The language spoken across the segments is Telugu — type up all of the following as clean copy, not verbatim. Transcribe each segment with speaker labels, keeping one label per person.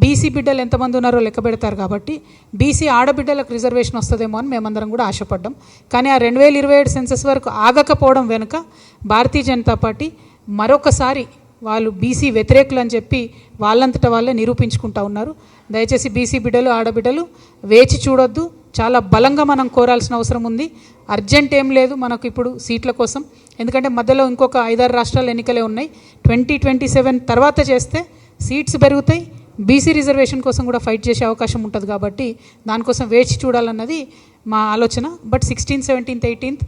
Speaker 1: బీసీ బిడ్డలు ఎంతమంది ఉన్నారో లెక్క పెడతారు కాబట్టి బీసీ ఆడబిడ్డలకు రిజర్వేషన్ వస్తుందేమో అని మేమందరం కూడా ఆశపడ్డాం. కానీ ఆ 2027 సెన్సస్ వరకు ఆగకపోవడం వెనుక భారతీయ జనతా పార్టీ మరొకసారి వాళ్ళు బీసీ వ్యతిరేకులు అని చెప్పి వాళ్ళంతటా వాళ్ళే నిరూపించుకుంటా ఉన్నారు. దయచేసి బీసీ బిడ్డలు ఆడబిడ్డలు వేచి చూడొద్దు. చాలా బలంగా మనం కోరాల్సిన అవసరం ఉంది. అర్జెంట్ ఏం లేదు మనకు ఇప్పుడు సీట్ల కోసం. ఎందుకంటే మధ్యలో ఇంకొక 5-6 రాష్ట్రాల ఎన్నికలే ఉన్నాయి. 2027 తర్వాత చేస్తే సీట్స్ పెరుగుతాయి. బీసీ రిజర్వేషన్ కోసం కూడా ఫైట్ చేసే అవకాశం ఉంటుంది. కాబట్టి దానికోసం వేచి చూడాలన్నది మా ఆలోచన. బట్ 16th, 17th, 18th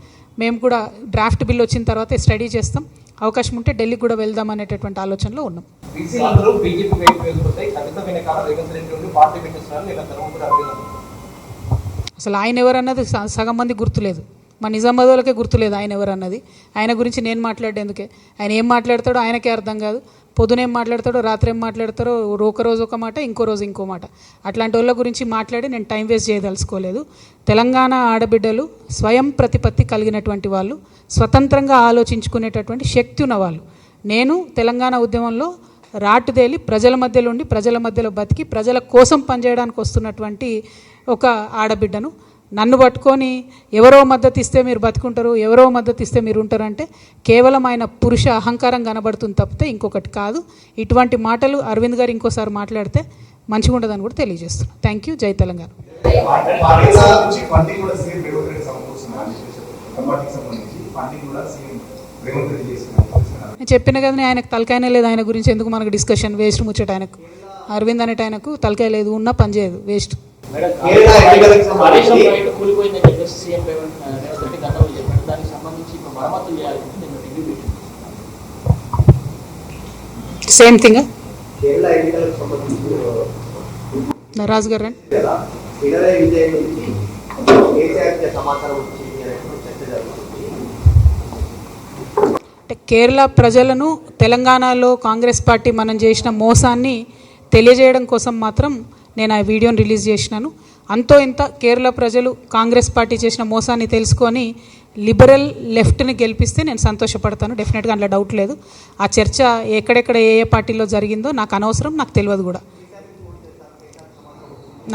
Speaker 1: మేము కూడా డ్రాఫ్ట్ బిల్ వచ్చిన తర్వాత స్టడీ చేస్తాం. అవకాశం ఉంటే ఢిల్లీకి కూడా వెళ్దాం అనేటటువంటి ఆలోచనలో ఉన్నాం. అసలు ఆయన ఎవరన్నది సగం మంది గుర్తులేదు. మా నిజామాబాద్ వాళ్ళకే గుర్తులేదు ఆయన ఎవరన్నది. ఆయన గురించి నేను మాట్లాడేందుకే, ఆయన ఏం మాట్లాడతాడో ఆయనకే అర్థం కాదు. పొద్దునేం మాట్లాడతాడో రాత్రి ఏం మాట్లాడతారో ఒక రోజు ఒక మాట, ఇంకో రోజు ఇంకో మాట. అట్లాంటి వాళ్ళ గురించి మాట్లాడి నేను టైం వేస్ట్ చేయదలుచుకోలేదు. తెలంగాణ ఆడబిడ్డలు స్వయం ప్రతిపత్తి కలిగినటువంటి వాళ్ళు, స్వతంత్రంగా ఆలోచించుకునేటటువంటి శక్తి ఉన్నవాళ్ళు. నేను తెలంగాణ ఉద్యమంలో రాటుదేలి ప్రజల మధ్యలో ఉండి ప్రజల మధ్యలో బతికి ప్రజల కోసం పనిచేయడానికి వస్తున్నటువంటి ఒక ఆడబిడ్డను. నన్ను పట్టుకొని ఎవరో మద్దతు ఇస్తే మీరు బతుకుంటారు, ఎవరో మద్దతు ఇస్తే మీరు ఉంటారంటే కేవలం ఆయన పురుష అహంకారం కనబడుతుంది తప్పితే ఇంకొకటి కాదు. ఇటువంటి మాటలు అరవింద్ గారు ఇంకోసారి మాట్లాడితే మంచిగా ఉండదని కూడా తెలియజేస్తున్నాను. Thank you. జై తెలంగాణ. నేను చెప్పిన కదా ఆయనకు తలకాయనే లేదు. ఆయన గురించి ఎందుకు మనకు డిస్కషన్, వేస్ట్ ముచ్చట. ఆయనకు అరవింద్ అనేట ఆయనకు తలకాయ లేదు, ఉన్నా పని చేయదు, వేస్ట్. సేమ్ థింగ్ రాజు గారు కేరళ ప్రజలను తెలంగాణలో కాంగ్రెస్ పార్టీ మనం చేసిన మోసాన్ని తెలియజేయడం కోసం మాత్రం నేను ఆ వీడియోని రిలీజ్ చేసినాను. అంతో ఇంత కేరళ ప్రజలు కాంగ్రెస్ పార్టీ చేసిన మోసాన్ని తెలుసుకొని లిబరల్ లెఫ్ట్ని గెలిపిస్తే నేను సంతోషపడతాను. డెఫినెట్గా అందులో డౌట్ లేదు. ఆ చర్చ ఎక్కడెక్కడ ఏ పార్టీలో జరిగిందో నాకు అనవసరం, నాకు తెలియదు కూడా.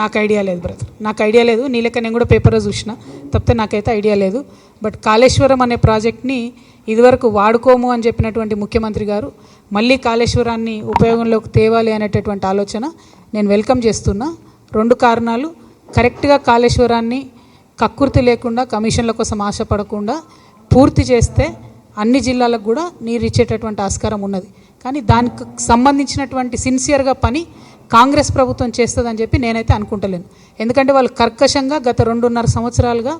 Speaker 1: నాకు ఐడియా లేదు బ్రదర్, నాకు ఐడియా లేదు. నీ లెక్క నేను కూడా పేపర్లో చూసిన తప్పితే నాకైతే ఐడియా లేదు. బట్ కాళేశ్వరం అనే ప్రాజెక్ట్ని ఇదివరకు వాడుకోము అని చెప్పినటువంటి ముఖ్యమంత్రి గారు మళ్ళీ కాళేశ్వరాన్ని ఉపయోగంలోకి తేవాలి అనేటటువంటి ఆలోచన నేను వెల్కమ్ చేస్తున్నా. 2 కారణాలు. కరెక్ట్గా కాళేశ్వరాన్ని కక్కుర్తి లేకుండా కమిషన్ల కోసం ఆశపడకుండా పూర్తి చేస్తే అన్ని జిల్లాలకు కూడా నీరు ఇచ్చేటటువంటి ఆస్కారం ఉన్నది. కానీ దానికి సంబంధించినటువంటి సిన్సియర్గా పని కాంగ్రెస్ ప్రభుత్వం చేస్తుందని చెప్పి నేనైతే అనుకుంటలేను. ఎందుకంటే వాళ్ళు కర్కశంగా గత 2.5 సంవత్సరాలుగా